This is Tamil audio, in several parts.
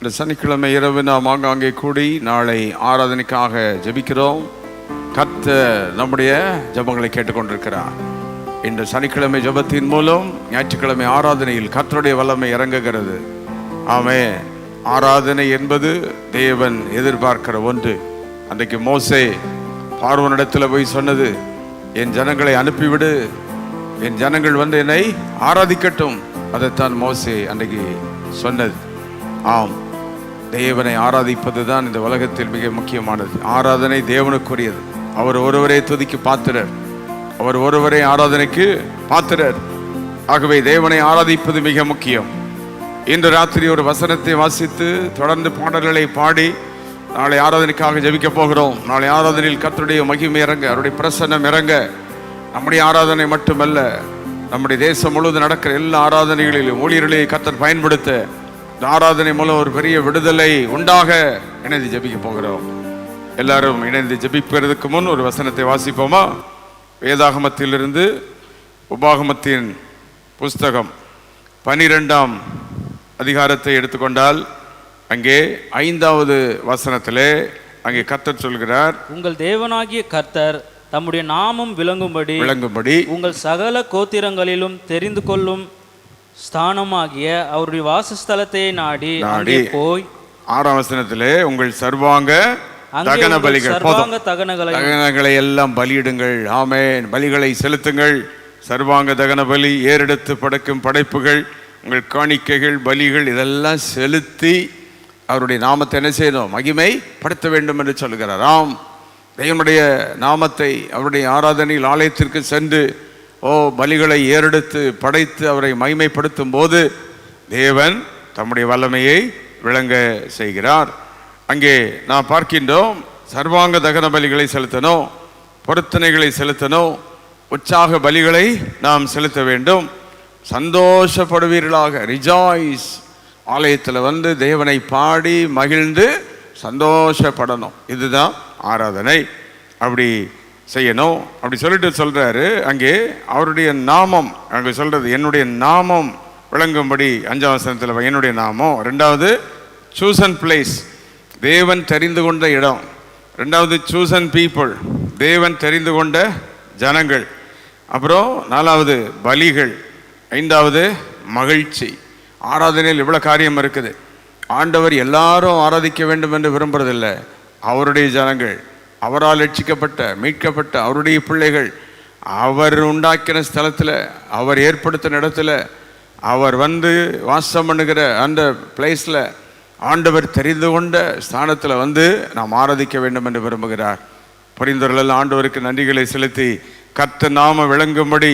இந்த சனிக்கிழமை இரவு நாம் ஆங்காங்கே கூடி நாளை ஆராதனைக்காக ஜெபிக்கிறோம். கர்த்தர் நம்முடைய ஜெபங்களை கேட்டுக்கொண்டிருக்கிறார். இந்த சனிக்கிழமை ஜெபத்தின் மூலம் ஞாயிற்றுக்கிழமை ஆராதனையில் கர்த்தருடைய வல்லமை இறங்குகிறது. ஆமென். ஆராதனை என்பது தேவன் எதிர்பார்க்கிற ஒன்று. அன்றைக்கு மோசே பார்வோனிடத்தில் போய் சொன்னது, என் ஜனங்களை அனுப்பிவிடு, என் ஜனங்கள் வந்து என்னை ஆராதிக்கட்டும். அதைத்தான் மோசே அன்றைக்கு சொன்னது. ஆம், தேவனை ஆராதிப்பது தான் இந்த உலகத்தில் மிக முக்கியமானது. ஆராதனை தேவனுக்குரியது. அவர் ஒருவரே துதிக்கு பாத்திரர், அவர் ஒருவரே ஆராதனைக்கு பாத்திரர். ஆகவே தேவனை ஆராதிப்பது மிக முக்கியம். இன்று ராத்திரி ஒரு வசனத்தை வாசித்து தொடர்ந்து பாடல்களை பாடி நாளை ஆராதனைக்காக ஜெபிக்க போகிறோம். நாளை ஆராதனையில் கர்த்தருடைய மகிமை இறங்க, அவருடைய பிரசன்னம் இறங்க. நம்முடைய ஆராதனை மட்டுமல்ல, நம்முடைய தேசம் முழுவதும் நடக்கிற எல்லா ஆராதனைகளிலும் ஊழியர்களை கர்த்தர் பயன்படுத்த இந்த ஆராதனை மூலம் ஒரு பெரிய விடுதலை உண்டாக இணைந்து ஜெபிக்க போகிறோம். எல்லாரும் இணைந்து ஜெபிப்பதற்கு முன் ஒரு வசனத்தை வாசிப்போமா? வேதாகமத்திலிருந்து உபாகமத்தின் புஸ்தகம் 12ஆம் அதிகாரத்தை எடுத்துக்கொண்டால் அங்கே 5வது வசனத்திலே அங்கே கர்த்தர் சொல்கிறார், உங்கள் தேவனாகிய கர்த்தர் தம்முடைய நாமம் விளங்கும்படி உங்கள் சகல கோத்திரங்களிலும் தெரிந்து கொள்ளும் ஸ்தானமாகிய அவருடைய வாசஸ்தலத்தை நாடி போய் 6ஆம் வசனத்திலே உங்கள் சர்வாங்க தகனங்களை எல்லாம் பலியிடுங்கள். ஆமென். பலிகளை செலுத்துங்கள். சர்வாங்க தகன பலி, ஏறெடுத்து படைக்கும் படைப்புகள், உங்கள் காணிக்கைகள், பலிகள் இதெல்லாம் செலுத்தி அவருடைய நாமத்தை என்ன செய்யணும்? மகிமை படுத்த வேண்டும் என்று சொல்கிறார். ஆம், தேவனுடைய நாமத்தை அவருடைய ஆராதனையில் ஆலயத்திற்கு சென்று பலிகளை ஏறெடுத்து படைத்து அவரை மகிமைப்படுத்தும் போது தேவன் தம்முடைய வல்லமையை விளங்க செய்கிறார். அங்கே நாம் பார்க்கின்றோம், சர்வாங்க தகன பலிகளை செலுத்தணும், பொருத்தனைகளை செலுத்தணும், உற்சாக பலிகளை நாம் செலுத்த வேண்டும். சந்தோஷப்படுவீர்களாக, ரிஜாய்ஸ். ஆலயத்தில் வந்து தேவனை பாடி மகிழ்ந்து சந்தோஷப்படணும். இதுதான் ஆராதனை. அப்படி செய்யணும். அப்படி சொல்லிட்டு சொல்றாரு அங்கே அவருடைய நாமம், அங்கே சொல்றது என்னுடைய நாமம் விளங்கும்படி 5ஆம் வசனத்தில் என்னுடைய நாமம். 2வது சூசன் பிளேஸ், தேவன் தெரிந்து கொண்ட இடம். 2வது சூசன் பீப்புள், தேவன் தெரிந்து கொண்ட ஜனங்கள். அப்புறம் 4வது பலிகள். 5வது மகிழ்ச்சி. ஆராதனையில் இவ்வளோ காரியம் இருக்குது. ஆண்டவர் எல்லாரும் ஆராதிக்க வேண்டும் என்று விரும்புறதில்லை. அவருடைய ஜனங்கள், அவரால் ரட்சிக்கப்பட்ட மீட்கப்பட்ட அவருடைய பிள்ளைகள், அவர் உண்டாக்கின ஸ்தலத்தில், அவர் ஏற்படுத்தின இடத்துல, அவர் வந்து வாசம் பண்ணுகிற அந்த பிளேஸில், ஆண்டவர் தெரிந்து கொண்ட ஸ்தானத்தில் வந்து நாம் ஆராதிக்க வேண்டும் என்று விரும்புகிறார். புரிந்தவர்கள் ஆண்டவருக்கு நன்றிகளை செலுத்தி கர்த்தர் நாம விளங்கும்படி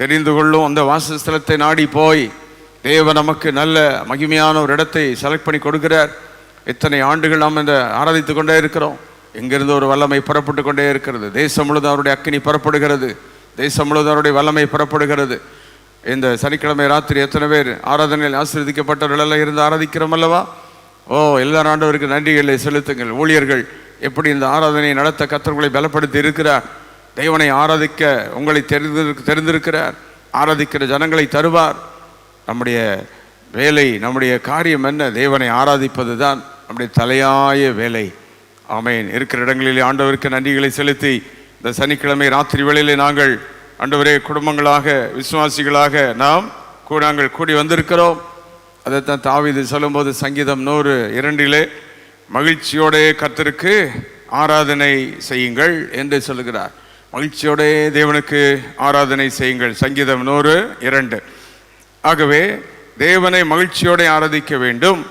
தெரிந்து கொள்ளும் அந்த வாசஸ்தலத்தை நாடி போய் தேவன் நமக்கு நல்ல மகிமையான ஒரு இடத்தை செலக்ட் பண்ணி கொடுக்கிறார். இத்தனை ஆண்டுகள் நாம் இந்த ஆராதித்து கொண்டே இருக்கிறோம். எங்கிருந்து ஒரு வல்லமை புறப்பட்டு கொண்டே இருக்கிறது. தேசம் முழுவதும் அவருடைய அக்கினி புறப்படுகிறது. தேசம் முழுவதும் அவருடைய வல்லமை புறப்படுகிறது. இந்த சனிக்கிழமை ராத்திரி எத்தனை பேர் ஆராதனையில் ஆசீர்வதிக்கப்பட்டவர்கள் எல்லாம் இருந்து ஆராதிக்கிறோம் அல்லவா? எல்லா ஆண்டவருக்கு நன்றிகளை செலுத்துங்கள். ஊழியர்கள் எப்படி இந்த ஆராதனையை நடத்த கர்த்தர்களை பலப்படுத்தி இருக்கிறார். தேவனை ஆராதிக்க உங்களை தெரிந்திருக்கிறார். ஆராதிக்கிற ஜனங்களை தருவார். நம்முடைய வேலை, நம்முடைய காரியம் என்ன? தேவனை ஆராதிப்பது தான் நம்முடைய தலையாய வேலை. ஆமென். இருக்கிற இடங்களிலே ஆண்டவருக்கு நன்றிகளை செலுத்தி இந்த சனிக்கிழமை ராத்திரி வேளையிலே நாங்கள் ஆண்டவரே குடும்பங்களாக, விசுவாசிகளாக நாங்கள் கூடி வந்திருக்கிறோம். அதைத்தான் தாவீது சொல்லும்போது சங்கீதம் 102 மகிழ்ச்சியோட கர்த்தருக்கு ஆராதனை செய்யுங்கள் என்று சொல்லுகிறார். மகிழ்ச்சியோட தேவனுக்கு ஆராதனை செய்யுங்கள். சங்கீதம் 102. ஆகவே தேவனை மகிழ்ச்சியோட ஆராதிக்க வேண்டும்.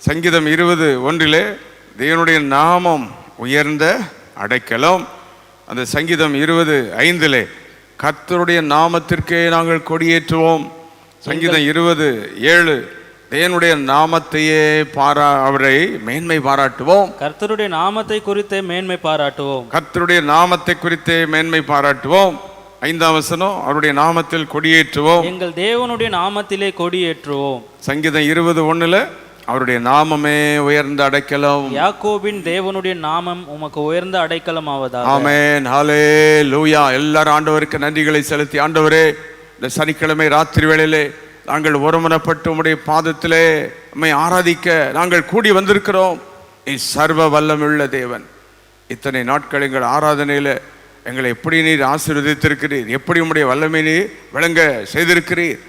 சங்கீதம் 20:1 தேவனுடைய நாமம் உயர்ந்த அடைக்கலம். அந்த சங்கீதம் 20:5 கர்த்தருடைய நாமத்திற்கே நாங்கள் கொடியேற்றுவோம். சங்கீதம் 20:7 தேவனுடைய நாமத்தையே அவரை மேன்மை பாராட்டுவோம். கர்த்தருடைய நாமத்தை குறித்தே மேன்மை பாராட்டுவோம். கர்த்தருடைய நாமத்தை குறித்தே மேன்மை பாராட்டுவோம். 5ஆம் வசனம் அவருடைய நாமத்தில் கொடியேற்றுவோம். எங்கள் தேவனுடைய நாமத்திலே கொடியேற்றுவோம். சங்கீதம் 20:1 அவருடைய நாமமே உயர்ந்த அடைக்கலம். யாக்கோபின் தேவனுடைய நாமம் உமக்கு உயர்ந்த அடைக்கலம் ஆவதாக. ஆமென். ஹல்லேலூயா. எல்லாரும் ஆண்டவருக்கு நன்றிகளை செலுத்தி, ஆண்டவரே இந்த சனிக்கிழமை ராத்திரி வேளையிலே நாங்கள் ஒருமனப்பட்டு உம்முடைய பாதத்திலே உம்மை ஆராதிக்க நாங்கள் கூடி வந்திருக்கிறோம். நீ சர்வ வல்லமுள்ள தேவன். இத்தனை நாட்கள் எங்கள் ஆராதனையில் எங்களை எப்படி நீர் ஆசீர்வதித்திருக்கிறீர், எப்படி உம்முடைய வல்லமை நீர் விளங்க செய்திருக்கிறீர்.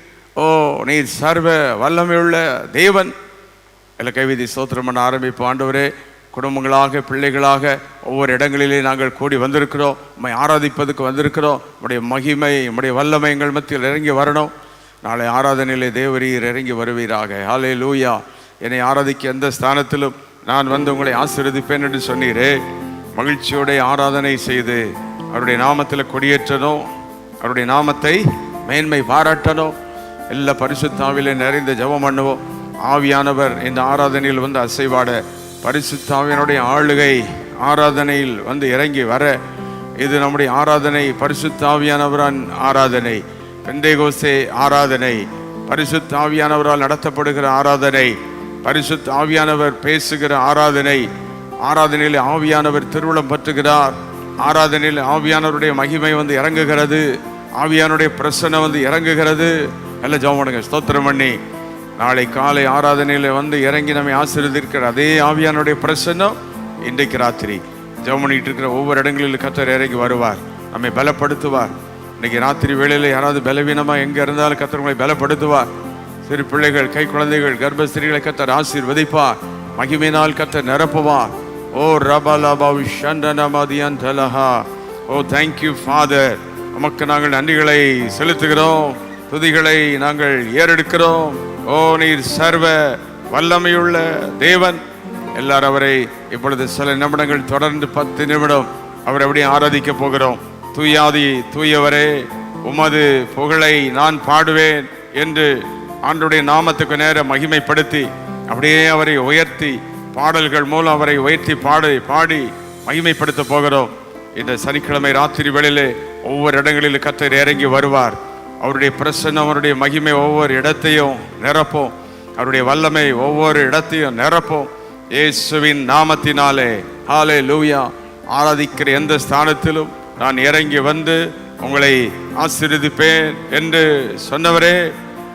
ஓ, நீர் சர்வ வல்லமையுள்ள தேவன். எல்லாம் கைவிதி ஸ்தோத்திரம் பண்ண ஆரம்பிப்போம். ஆண்டவரே, குடும்பங்களாக பிள்ளைகளாக ஒவ்வொரு இடங்களிலே நாங்கள் கூடி வந்திருக்கிறோம். உம்மை ஆராதிப்பதுக்கு வந்திருக்கிறோம். உம்முடைய மகிமை உம்முடைய வல்லமை எங்கள் மத்தியில் இறங்கி வரணும். நாளை ஆராதனையிலே தேவரீர் இறங்கி வருவீராக. ஹல்லேலூயா. என்னை ஆராதிக்க எந்த ஸ்தானத்திலும் நான் வந்து உங்களை ஆசீர்வதிப்பேன் என்று சொன்னீரே. மகிழ்ச்சியோட ஆராதனை செய்து அவருடைய நாமத்தில் கொடியேற்றணும், அவருடைய நாமத்தை மேன்மை பாராட்டணும். எல்லா பரிசுத்தாவிலே நிறைந்த ஜெபம் பண்ணுவோம். ஆவியானவர் இந்த ஆராதனையில் வந்து அசைவாட, பரிசுத்தாவியனுடைய ஆளுகை ஆராதனையில் வந்து இறங்கி வர, இது நம்முடைய ஆராதனை பரிசுத்தாவியானவரான் ஆராதனை, பெந்தேகோஸ்தே ஆராதனை, பரிசுத்த ஆவியானவரால் நடத்தப்படுகிற ஆராதனை, பரிசுத்த ஆவியானவர் பேசுகிற ஆராதனை. ஆராதனையில் ஆவியானவர் திருவுளம் பற்றுகிறார். ஆராதனையில் ஆவியானவருடைய மகிமை வந்து இறங்குகிறது. ஆவியானுடைய பிரசன்னம் வந்து இறங்குகிறது. எல்லாம் ஜெபம் பண்ணுங்க, ஸ்தோத்திரம் பண்ணி. நாளை காலை ஆராதனையில் வந்து இறங்கி நம்மை ஆசீர்வதிக்கிற அதே ஆவியானுடைய பிரசன்னம் இன்றைக்கு ராத்திரி ஜெபம் பண்ணிட்டு இருக்கிற ஒவ்வொரு இடங்களில் கர்த்தர் இறங்கி வருவார், நம்மை பலப்படுத்துவார். இன்னைக்கு ராத்திரி வேளையில் யாராவது பலவீனமாக எங்கே இருந்தாலும் கர்த்தர் உங்களை பலப்படுத்துவார். சிறு பிள்ளைகள், கை குழந்தைகள், கர்ப்பஸ்திரிகளை கர்த்தர் ஆசீர்வதிப்பார். மகிமையினால் கர்த்தர் நிரப்புவார். ஓ ரபலபவி ஷண்டனமதியன் தலஹா. ஓ தேங்க்யூ ஃபாதர். உமக்கு நாங்கள் நன்றிகளை செலுத்துகிறோம், துதிகளை நாங்கள் ஏறெடுக்கிறோம். ஓ நீர் சர்வ வல்லமையுள்ள தேவன். எல்லாரும் அவரை இப்பொழுது சில நிமிடங்கள் தொடர்ந்து 10 நிமிடம் அவரை அப்படியே ஆராதிக்க போகிறோம். தூயாதி தூயவரே, உமது புகழை நான் பாடுவேன் என்று ஆண்டவருடைய நாமத்துக்கு நேர மகிமைப்படுத்தி அப்படியே அவரை உயர்த்தி பாடல்கள் மூலம் அவரை உயர்த்தி பாடி மகிமைப்படுத்த போகிறோம். இந்த சனிக்கிழமை ராத்திரி வேளையிலே ஒவ்வொரு இடங்களில் கர்த்தர் இறங்கி வருவார். அவருடைய பிரசன்னம், அவருடைய மகிமை ஒவ்வொரு இடத்தையும் நிரப்பும். அவருடைய வல்லமை ஒவ்வொரு இடத்தையும் நிரப்பும். இயேசுவின் நாமத்தினாலே ஹல்லேலூயா. ஆராதிக்கிற எந்த ஸ்தானத்திலும் நான் இறங்கி வந்து உங்களை ஆசீர்வதிப்பேன் என்று சொன்னவரே,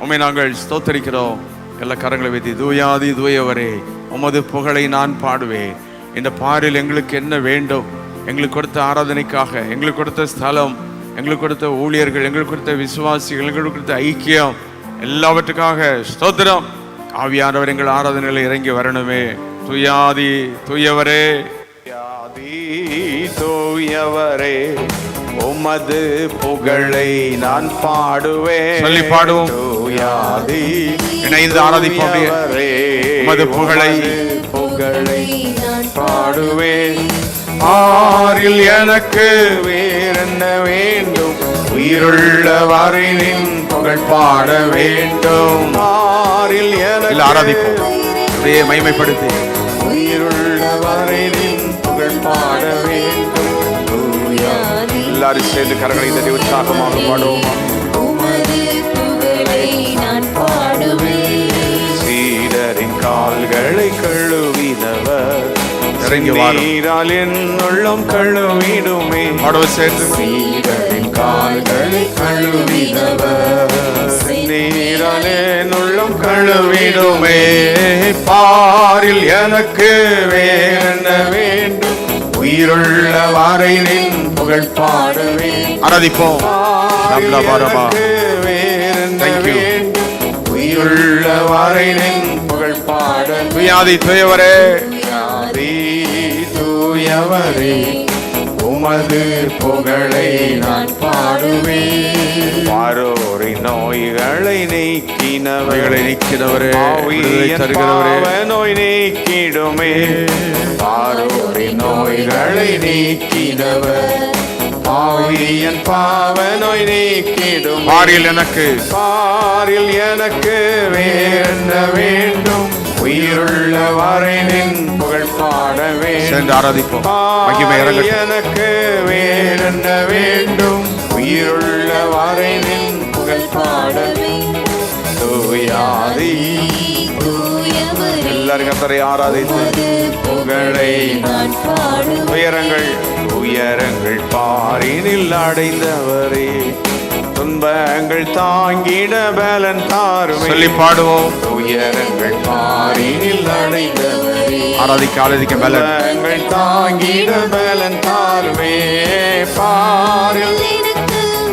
உம்மை நாங்கள் ஸ்தோத்தரிக்கிறோம். எல்லா கரங்களை வைத்து தூயாதி தூயவரே, உமது புகழை நான் பாடுவேன். இந்த பாரில் எங்களுக்கு என்ன வேண்டும், எங்களுக்கு கொடுத்த ஆராதனைக்காக, எங்களுக்கு கொடுத்த ஸ்தலம், எங்களுக்கு கொடுத்த ஊழியர்கள், எங்களுக்கு கொடுத்த விசுவாசிகள், எங்களுக்கு கொடுத்த ஐக்கியம், எல்லாவற்றுக்காக ஸ்தோத்திரம். ஆவியானவர் எங்கள் ஆராதனையில் இறங்கி வரணுமே. துயாதி தூயவரே, தூயவரே, உமது புகழை நான் பாடுவேன். சொல்லி பாடுவோம். தூயாதி இணைந்து ஆராதிப்போம். உமது புகழை நான் பாடுவேன். ஆரில் எனக்கு வேறென்ன வேண்டும், உயிருள்ளவரை நின் புகழ் பாட வேண்டும். ஆரில் எனக்கு ஆராதிப்போம், அப்படியே மைமைப்படுத்தி உயிருள்ளவரை நின் புகழ் பாட வேண்டும். எல்லாரும் சேர்ந்து கரங்களை தட்டி உற்சாகமாக பாடுவோமா? சீடரின் கால்களை கழுவினவர் நீரால் என் உள்ளம் கழுவிடுமே. சேர்ந்து சீடரின் கால்களை கழுவினவர் நீரால் என் உள்ளம் கழுவிடுமே. பாரில் எனக்கு வேறென்ன வேண்டும், உயிருள்ளவரை நின் புகழ் பாடவே. ஆராதிப்போம். உயிருள்ளவரை நின் புகழ் பாட. துயாதி தூயவரே, தூயவரே, உமது புகழை நான் பாடுவேன். வாரோரின் நோய்களை நீக்கினவரே, தருகிறவரே, நோய் நீக்கிடுமே. வாரோரின் நோய்களை நீக்கினவர், பாவியன் பாவ நோய் நீக்கிடும். பாரில் எனக்கு வேற வேண்டும், உயிருள்ளவரை நின் புகழ் பாடவே. சென்று ஆராதிப்போம். எனக்கு வேற வேண்டும், உயிருள்ளவரை நின் புகழ் பாடவே. தூயாதி எல்லாரும் கர்த்தரை ஆராதித்து புகழை நான் பாடுவேன். உயரங்கள் பாரினில் அடைந்தவரே, துன்பங்கள் தாங்கிட பலன் தாருமே. சொல்லி பாடுவோம். உயரங்கள் பாரினில் அடைந்தவரே, ஆராதிக்க பலன். துன்பங்கள் தாங்கிட பலன் தாருமே. பாரில்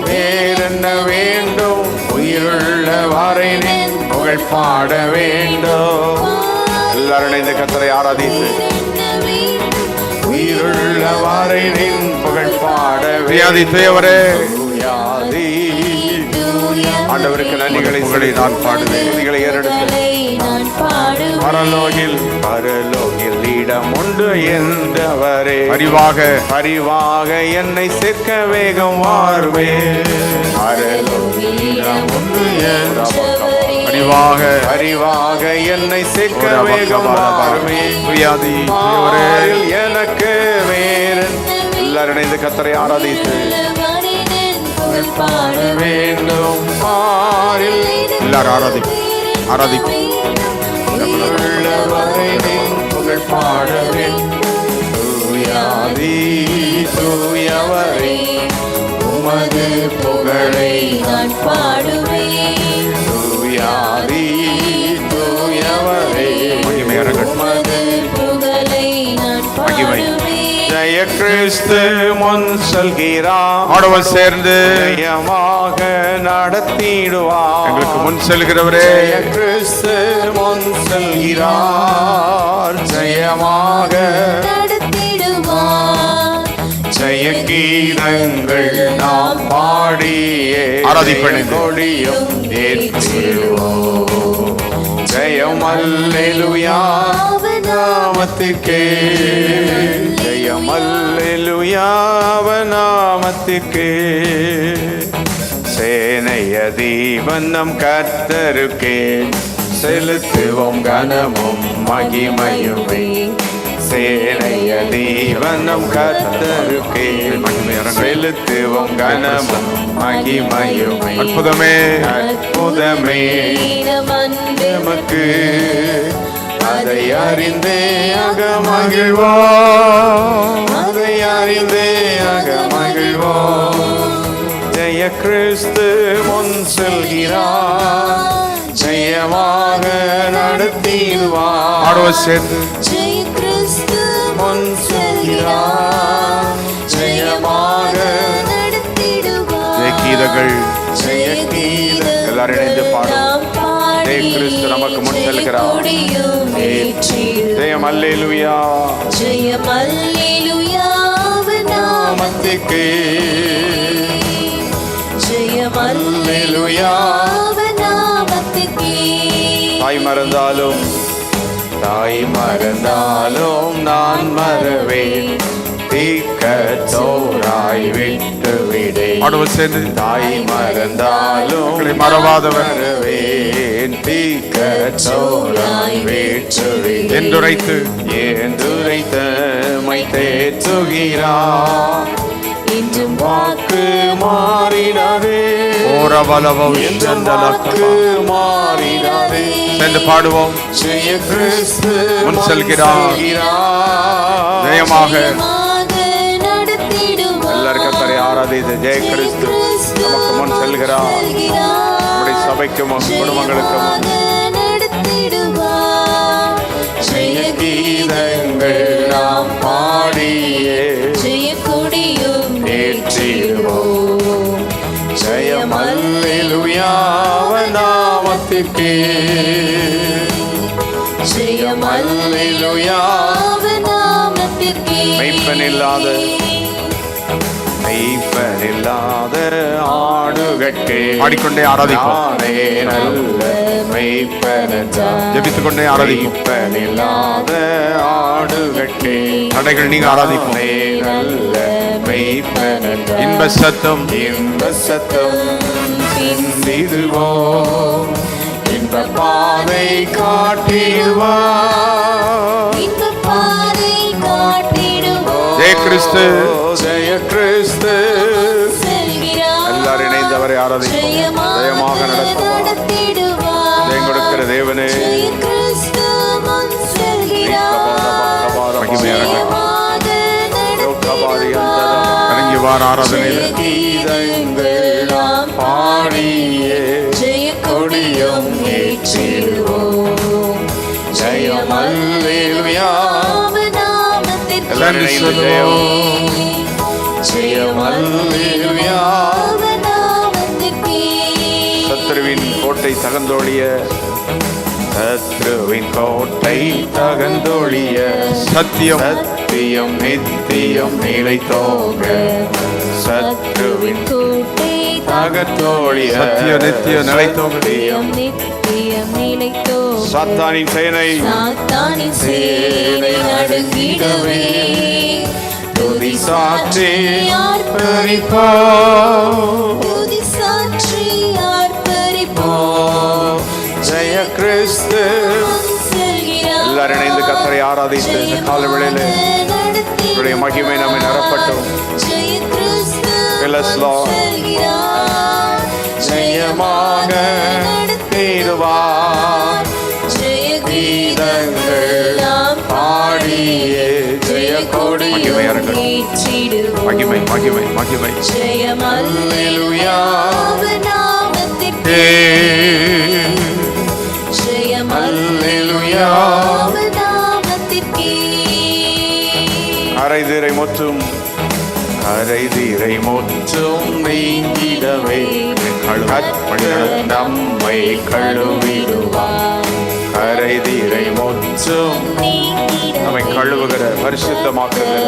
வேறென்ன வேண்டும், உயிருள்ள வரை நின் புகழ் பாட வேண்டும். எல்லாரும் இணைந்து கர்த்தரை ஆராதித்து உயிருள்ள வரை நின் புகழ் பாட வியாதித்தவரே. ஆண்டவருக்கு நன்றிகளை சொல்லி நான் பாடுவேன். துதிகளை ஏறெடுத்து பரலோகில் இடம் உண்டு என்றவரே, பரிவாக என்னை சேர்க்க வேகம் வாருமே. பரலோகில் இடம் உண்டு பரிவாக என்னை சேர்க்க வேகம் வாருமே. எனக்கு வேறு எல்லாரும் இணைந்து கர்த்தரை ஆராதித்து பாட வேண்டும். பாரில் எல்லாரும் ஆராதிக்கும் புகழ் பாட வேண்டும். தூயவரே உமது புகழை நான் பாடுவேன். தூயவரே உமது புகழை நான் பாடுவேன். ஜெய கிறிஸ்து முன் செல்கிறார், ஆடவர் சேர்ந்து ஜெயமாக நடத்திடுவார். எங்களுக்கு முன் செல்கிறவரே. ஜெய கிறிஸ்து முன் செல்கிறார், ஜெயமாக நடத்திடுவார். ஜெய கீதங்கள் நாம் பாடியே கொடியும் ஏற்றிடுவோம். ஜெயம் அல்லேலூயா நாமத்துக்கே, ஜெயம் அல்லேலூயா நாமத்துக்கே. சேனைய தீபன் நம் கர்த்தருக்கே செலுத்துவோம் கனமும் மகிமையுமே. சேனைய தீபன் நம் கர்த்தருக்கே செலுத்துவோம் கனமும் மகிமையுமே. அற்புதமே அற்புதமே நமக்கு, அதை அறிந்தே அகமகிழ்வோம், அதை அறிந்தே அகமகிழ்வோம். ஜெய கிறிஸ்து முன் செல்கிறார், ஜெயமாக நடத்திடுவார். ஆடவர் சேர்ந்து ஜெய கிறிஸ்து முன் செல்கிறார், ஜெயமாக நடத்திடுவார். ஜெய கீதங்கள் எல்லாரும் இணைந்து பாடும். ஜெய கிறிஸ்து நமக்கு முன் செல்கிறார். ஜெயம் அல்லேலூயா, ஜெயம் அல்லேலூயா நாமத்துக்கு, ஜெயம் அல்லேலூயா நாமத்துக்கு. தாய் மறந்தாலும் நான் மறவேன், தீக்கத்தோராய் விட்டு விடே. ஆடவர் சேர்ந்து தாய் மறந்தாலும் மறவாதவன் தீக்கத்தோராய் விட்டு விடே. என்றுரைத்து மை தேற்றுகிறார். இன்றும் வாக்கு மாறினாரே, வாக்கு மாறினாரே. சென்று பாடுவோம். ஜெய கிறிஸ்து முன் செல்கிறார், ஜெயமாக எல்லாரும் கர்த்தரை ஆராதித்து ஜெய கிறிஸ்து நமக்கு முன் செல்கிறார். நம்முடைய சபைக்கும் குடும்பங்களுக்கும் ஜெய கீதங்கள் நாம் பாடியே ஜெய கொடியும் ஏற்றிடுவோம். ஜெயம் அல்லேலூயா நாமத்துக்கே, ஜெயம் அல்லேலூயா நாமத்துக்கே. மெய்ப்பனில்லாத ஆடுகட்கே பாடிக்கொண்டே ஆராதிப்போம். நல்ல மெய்ப்பனஜா ஜெபித்துக் கொண்டே ஆராதிப்போம். மெய்ப்பனில்லாத ஆடுகட்கே தடைகள் நீங்க ஆராதிப்போம். நல்ல மெய்ப்பனஜா இன்ப சத்தம் சிந்திடுவோம். இன்ப பாதை காட்டிடுவோம். ஜெய கிறிஸ்து, ஜெய கிறிஸ்து எல்லாரும் இணைந்தவரை ஆராதிப்போம். ஜெயமாக நடத்துவார். ஜெயம் கொடுக்கிற தேவனே, இறங்கி வார ஆராதனை கீதங்கள் நாம் பாடியே ஜெய கொடியும் ஏற்றிடுவோம். ஜெயம் அல்லேலூயா. நாமத்திற்கே எல்லாரும் சொல்லுவோம். ஜெயம் அல்லேலூயா. நாமத்திற்கே சத்ருவின் கோட்டை தகந்தோழிய, சத்ருவின் கோட்டை தகந்தோழிய, சத்தியம் சத்தியம் நித்தியம் நிலைத்தோங்க. சத்ருவின் கோட்டை தகந்தோழிய, சத்திய நித்திய நிலைத்தோங்க. நித்தியம் நிலைத்தோ. சாத்தானின் சேனை சாத்தானின் சேனை நடுங்கிடவே துதி சாற்றி ஆர்ப்பரிப்போ. துதி சாற்றி ஆர்ப்பரிப்போ. ஜெய கிறிஸ்து. செல்கிறார். எல்லாரும் இணைந்து கர்த்தரை ஆராதித்து இந்த கால வேளையில இவருடைய மகிமை நம்மை நிரப்பட்டும். ஜெய கிறிஸ்து Fill us, Lord. செல்கிறார். ஜெயமாக நீடுவார். ஜெய கீதங்கள் நாம் பாடியே ஜெய கொடி. மகிமை அரங்கட்டும். ஏற்றிடுவோம். மகிமை மகிமை மகிமை. ஜெயம் அல்லேலூயா. நாமத்திற்கே ஜெயம் அல்லேலூயா. நாமத்திற்கே. அரைதிரை முற்றும் அரைதிரை முற்றும் நீங்கிடவே நம்மை கழுவிடுவார். அரைதிரை முற்றும் நம்மை கழுவுகிற பரிசுத்தமாக்குகிற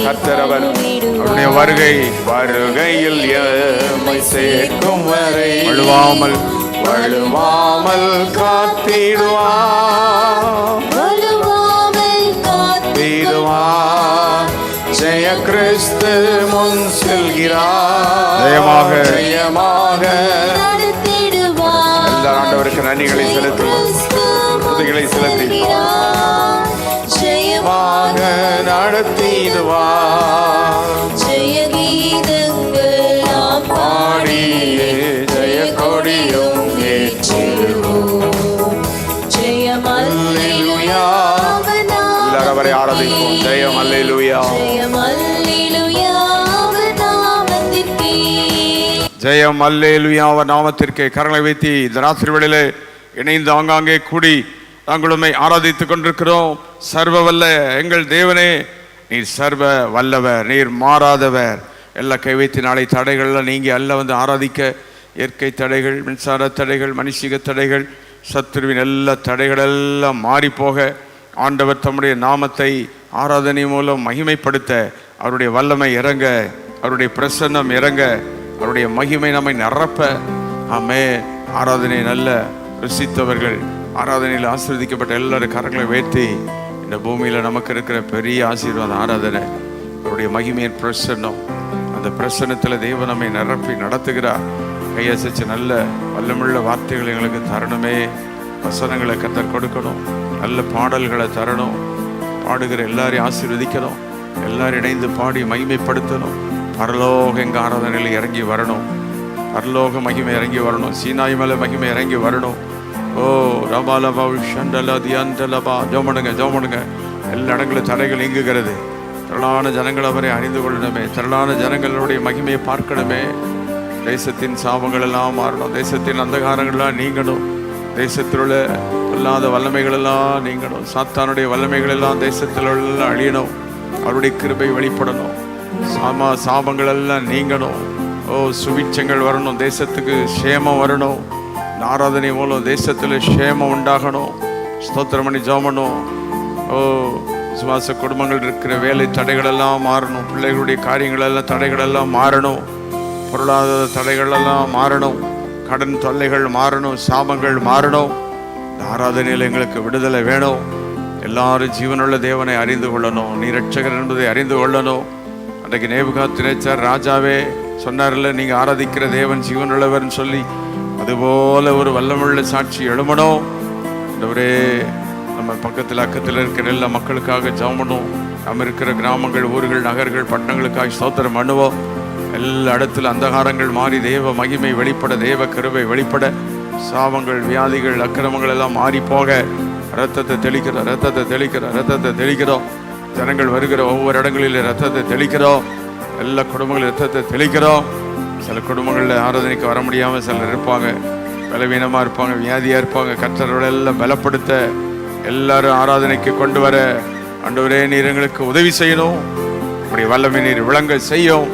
கர்த்தர் அவர். அவருடைய வருகையில் எம்மை சேர்க்கும் வரை வழுவாமல் காத்திடுவார். காத்திடுவார். ஜெய கிறிஸ்து முன் செல்கிறார். ஜெயமாக எல்லா ஆண்டவருக்கு நன்றிகளை செலுத்தி துதிகளை செலுத்தி ஜெயமாக நடத்திடுவார். ஜெய கீதங்கள் நாம் பாடியே ஜெய கொடியும் ஏற்றிடுவோம். ஜெயம் அல்லேலூயா. எல்லாரும் அவரை ஆராதிப்போம். ஜெயம் அல்லேலூயா. ஜெயம் அல்லேலூயா. நாமத்திற்கே ஜெயம் அல்லேலூயா அவர் நாமத்திற்கே. கரங்களை வைத்து இந்த ராத்திரி வேளையிலே இணைந்து ஆங்காங்கே கூடி நாங்கள் உம்மை ஆராதித்துக் கொண்டிருக்கிறோம். சர்வ வல்ல எங்கள் தேவனே, நீர் சர்வ வல்லவர், நீர் மாறாதவர். எல்லா கைவைத்து நாளை தடைகள்லாம் நீங்கி அல்ல வந்து ஆராதிக்க. இயற்கை தடைகள், மின்சார தடைகள், மனுஷிக தடைகள், சத்துருவின் எல்லா தடைகள் எல்லாம் மாறி போக ஆண்டவர் தம்முடைய நாமத்தை ஆராதனை மூலம் மகிமைப்படுத்த அவருடைய வல்லமை இறங்க, அவருடைய பிரசன்னம் இறங்க, அவருடைய மகிமை நம்மை நிரப்ப. ஆமே. ஆராதனை நல்ல ருசித்தவர்கள், ஆராதனையில் ஆசீர்வதிக்கப்பட்ட எல்லாரும் கரங்களை உயர்த்தி இந்த பூமியில் நமக்கு இருக்கிற பெரிய ஆசீர்வாதம் ஆராதனை. அவருடைய மகிமையின் பிரசன்னம், அந்த பிரசன்னத்தில் தேவன் நம்மை நிரப்பி நடத்துகிறார். கையசைச்சு நல்ல வல்லமுள்ள வார்த்தைகள் எங்களுக்கு தரணுமே. வசனங்களை கர்த்தர் கொடுக்கணும், நல்ல பாடல்களை தரணும், பாடுகிற எல்லாரையும் ஆசீர்வதிக்கணும், எல்லாரும் இணைந்து பாடி மகிமைப்படுத்தணும். பரலோக எங்கள் ஆராதனையில் இறங்கி வரணும், பரலோக மகிமை இறங்கி வரணும், சீனாய் மலை மகிமை இறங்கி வரணும். ஓ ரபாலபா ஷண்டலா தியான்டலபா. ஜோமனுங்க ஜோமனுங்க. எல்லா இடங்களும் தடைகள் நீங்குகிறது. திரளான ஜனங்கள் அவரை அறிந்து கொள்ளணுமே, திரளான ஜனங்களுடைய மகிமையை பார்க்கணுமே. தேசத்தின் சாபங்கள் எல்லாம் மாறணும், தேசத்தின் அந்தகாரங்கள்லாம் நீங்கணும், தேசத்தில் உள்ள இல்லாத வல்லமைகள் எல்லாம் நீங்கணும், சாத்தானுடைய வல்லமைகள் எல்லாம் தேசத்தில் உள்ள அழியணும், அவருடைய கிருபை வெளிப்படணும், சாபங்கள் எல்லாம் நீங்கணும். ஓ சுவிட்சங்கள் வரணும், தேசத்துக்கு சேமம் வரணும். ஆராதனை மூலம் தேசத்தில் சேமம் உண்டாகணும். ஸ்தோத்திரம் பண்ணி ஜெபம். ஓ விசுவாச குடும்பங்கள் இருக்கிற வேலை தடைகளெல்லாம் மாறணும், பிள்ளைகளுடைய காரியங்களெல்லாம் தடைகளெல்லாம் மாறணும், பொருளாதார தடைகளெல்லாம் மாறணும், கடன் தொல்லைகள் மாறணும், சாபங்கள் மாறணும். இந்த ஆராதனையில் எங்களுக்கு விடுதலை வேணும். எல்லாரும் ஜீவனுள்ள தேவனை அறிந்து கொள்ளணும், நீ இரட்சகர் என்பதை அறிந்து கொள்ளணும். அன்றைக்கு நேபுகாத்நேச்சார் ராஜாவே சொன்னார்ல, நீங்கள் ஆராதிக்கிற தேவன் ஜீவனுள்ளவர்னு சொல்லி, அதுபோல ஒரு வல்லமுள்ள சாட்சி எழுமணும். ஒரே நம்ம பக்கத்தில் அக்கத்தில் இருக்கிற எல்லா மக்களுக்காக ஜெபம். நம்ம இருக்கிற கிராமங்கள், ஊர்கள், நகர்கள், பட்டணங்களுக்காக ஸ்தோத்திரம் பண்ணுவோம். எல்லா இடத்துல அந்தகாரங்கள் மாறி தேவ மகிமை வெளிப்பட, தேவ கிருபை வெளிப்பட, சாபங்கள், வியாதிகள், அக்கிரமங்கள் எல்லாம் மாறி போக ரத்தத்தை தெளிக்கிறோம், ரத்தத்தை தெளிக்கிறோம், ரத்தத்தை தெளிக்கிறோம். ஜனங்கள் வருகிற ஒவ்வொரு இடங்களில் ரத்தத்தை தெளிக்கிறோம், எல்லா குடும்பங்களும் ரத்தத்தை தெளிக்கிறோம். சில குடும்பங்களில் ஆராதனைக்கு வர முடியாமல் சிலர் இருப்பாங்க, பலவீனமாக இருப்பாங்க, வியாதியாக இருப்பாங்க. கர்த்தரோட எல்லாம் பலப்படுத்த, எல்லாரும் ஆராதனைக்கு கொண்டு வர ஆண்டவரே நீர் எங்களுக்கு உதவி செய்யணும். நம்முடைய வல்லமை நீர் விளங்க செய்யும்.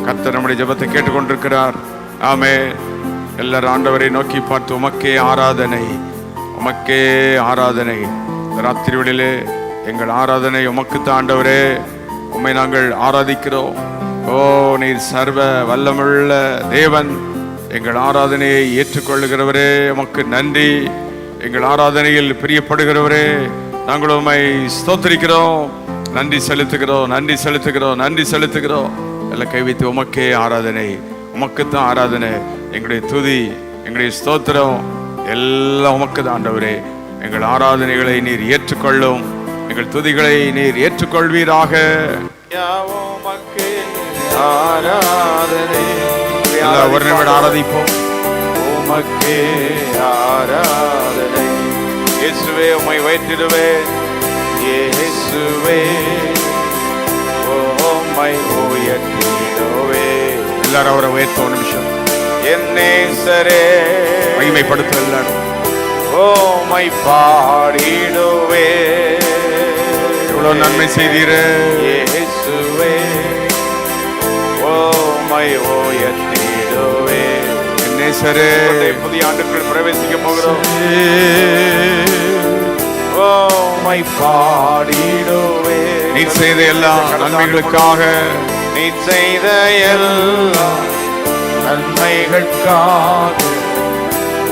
கர்த்தர் நம்முடைய ஜெபத்தை கேட்டுக்கொண்டிருக்கிறார். ஆமென். எல்லாரும் ஆண்டவரை நோக்கி பார்த்து, உமக்கே ஆராதனை, உமக்கே ஆராதனை. ராத்திரி வேளையிலே எங்கள் ஆராதனை உமக்குத்தான் ஆண்டவரே. உம்மை நாங்கள் ஆராதிக்கிறோம். ஓ நீர் சர்வ வல்லமுள்ள தேவன். எங்கள் ஆராதனையை ஏற்றுக்கொள்ளுகிறவரே உமக்கு நன்றி. எங்கள் ஆராதனையில் பிரியப்படுகிறவரே நாங்கள் உம்மை ஸ்தோத்திரிக்கிறோம். நன்றி செலுத்துகிறோம், நன்றி செலுத்துகிறோம், நன்றி செலுத்துகிறோம். எல்லாம் கைவித்து உமக்கே ஆராதனை, உமக்குத்தான் ஆராதனை. எங்களுடைய துதி, எங்களுடைய ஸ்தோத்திரம் எல்லாம் உமக்கு தான் ஆண்டவரே. எங்கள் ஆராதனைகளை நீர் ஏற்றுக்கொள்ளும், எங்கள் துதிகளை நீர் ஏற்றுக்கொள்வீராக. ஆராதனை ஒரு நிமிடம் ஆராதிப்போம். உமக்கே ஆராதனை. இயேசுவே உம்மை வைத்திடுவேன், இயேசுவே உம்மை உயர்த்திடுவே. எல்லாரும் அவரை உயர்த்த ஒரு நிமிஷம். என் நேசரே மகிமைப்படுத்த எல்லாரும் உம்மை பாடிடுவே. இவ்வளவு நன்மை செய்தீரே இயேசுவே, உம்மை உயர்த்திடுவே. என் நேசரே புதிய ஆண்டுக்குள் பிரவேசிக்க போகிறோம். உம்மை பாடிடுவே. நீ செய்த எல்லா நன்மைகளுக்காக, நீ செய்த எல்லா நன்மைகளுக்காக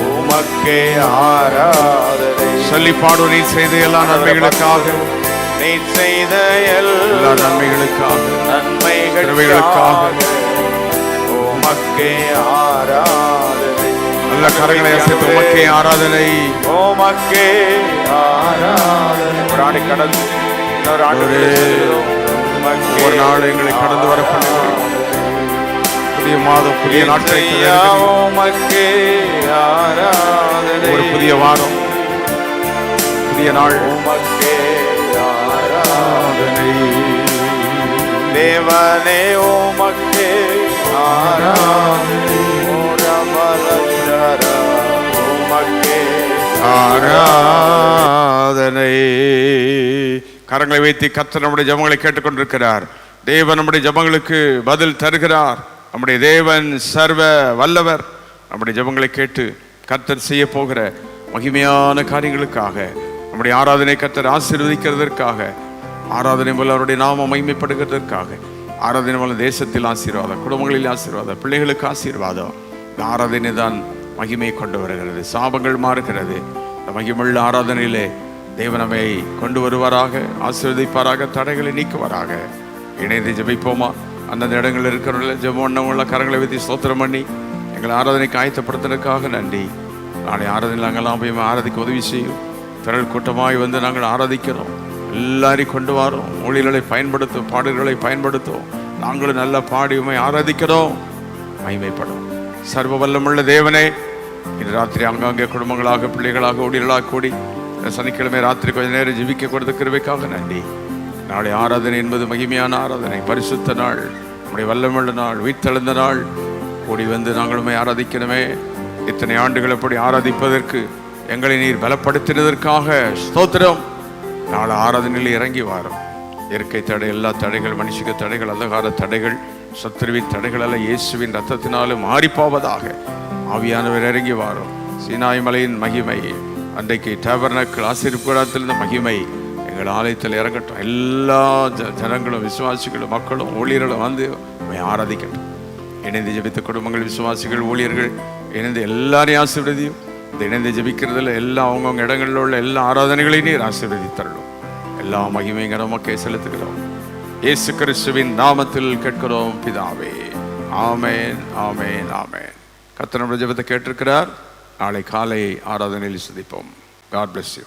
உமக்கே ஆராதனை. சொல்லி பாடு. நீ செய்த எல்லா நன்மைகளுக்காக, நீ செய்த எல்லா நன்மைகளுக்காக, நன்மைகளுக்காக உமக்கே ஆராதனை. நல்ல கரங்களை அசைத்து உமக்கே ஆராதனை, உமக்கே ஆராதனை. ஒரு ஆண்டு கடந்து இன்னொரு ஆண்டு ஒரு நாள் எங்களை கடந்து வர பண்ணுகிறோம். புதிய மாதம், புதிய நாட்களை, ஒரு புதிய வாரம், புதிய நாள். தேவனே உமக்கே ஆராதனை, உமக்கே ஆராதனை. கரங்களை வைத்து கர்த்தர் நம்முடைய ஜெபங்களை கேட்டுக்கொண்டிருக்கிறார். தேவன் நம்முடைய ஜெபங்களுக்கு பதில் தருகிறார். நம்முடைய தேவன் சர்வ வல்லவர். நம்முடைய ஜெபங்களை கேட்டு கர்த்தர் செய்ய போகிற மகிமையான காரியங்களுக்காக, நம்முடைய ஆராதனை கர்த்தர் ஆசீர்வதிக்கிறதற்காக, ஆராதனை மூலம் அவருடைய நாமம் மகிமைப்படுகிறதற்காக, ஆராதனை மூலம் தேசத்தில் ஆசீர்வாதம், குடும்பங்களில் ஆசீர்வாதம், பிள்ளைகளுக்கு ஆசீர்வாதம். இந்த ஆராதனை தான் மகிமையை கொண்டு வருகிறது. சாபங்கள் மாறுகிறது. இந்த மகிமுள்ள ஆராதனையிலே தேவனமை கொண்டு வருவாராக, ஆசீர்வதிப்பாராக, தடைகளை நீக்குவாராக. இணைந்து ஜெபிப்போமா? அந்தந்த இடங்களில் இருக்கிறவர்கள் ஜெபம் கரங்களை வைத்து ஸ்தோத்திரம் பண்ணி எங்களை ஆராதனைக்கு ஆயத்தப்படுத்துறதுக்காக நன்றி. நாளை ஆராதனை நாங்கள்லாம் போய் ஆராதிக்க உதவி செய்யும். திரள் கூட்டமாய் வந்து நாங்கள் ஆராதிக்கிறோம். எல்லாரையும் கொண்டு வரோம். மொழிகளை பயன்படுத்தும், பாடல்களை பயன்படுத்தும். நாங்களும் நல்லா பாடி உண்மை ஆராதிக்கிறோம். மகிமைப்படும். சர்வ வல்லமுள்ள தேவனே, இன்று ராத்திரி அங்கங்கே குடும்பங்களாக, பிள்ளைகளாக, ஊழியர்களாக கூடி சனிக்கிழமை ராத்திரி கொஞ்ச நேரம் ஜெபிக்க கொடுத்த கிருபைக்காக நன்றி. நாளை ஆராதனை என்பது மகிமையான ஆராதனை, பரிசுத்த நாள், நம்முடைய வல்லமுள்ள நாள், வீட்டெழுந்த நாள். கூடி வந்து நாங்களுமே ஆராதிக்கணுமே. இத்தனை ஆண்டுகள் எப்படி ஆராதிப்பதற்கு எங்களை நீர் பலப்படுத்தினதற்காக ஸ்தோத்திரம். நாளை ஆராதனையில் இறங்கி வாரும். இயற்கை தடை, எல்லா தடைகள், மனுஷிக தடைகள், அந்தகார தடைகள், சத்துருவின் தடைகள் எல்லாம் இயேசுவின் ரத்தத்தினாலும் மாறிப்போவதாக. ஆவியானவர் இறங்கி வாரும். சீனாய் மலையின் மகிமை, அன்றைக்கு டேபர்னக்கிள் ஆசீர்வாத கூடாரத்திலிருந்த மகிமை எங்கள் ஆலயத்தில் இறங்கட்டும். எல்லா ஜனங்களும், விசுவாசிகளும், மக்களும், ஊழியர்களும் வந்து ஆராதிக்கட்டும். இணைந்து ஜெபித்த குடும்பங்கள், விசுவாசிகள், ஊழியர்கள் இணைந்து எல்லாரையும் ஆசீர்வதியும். இந்த இணைந்து ஜெபிக்கிறதுல எல்லா அவங்கவுங்க இடங்களில் உள்ள எல்லா ஆராதனைகளையும் நீர் ஆசீர்வதித்தரணும். எல்லா மகிமையும் நமக்கே செலுத்துகிறோம். இயேசு கிறிஸ்துவின் நாமத்தில் கேட்கிறோம் பிதாவே. ஆமேன், ஆமேன், ஆமேன். கர்த்தர் நம்முடைய ஜெபத்தை கேட்டிருக்கிறார். நாளை காலை ஆராதனையில் சந்திப்போம். God bless you.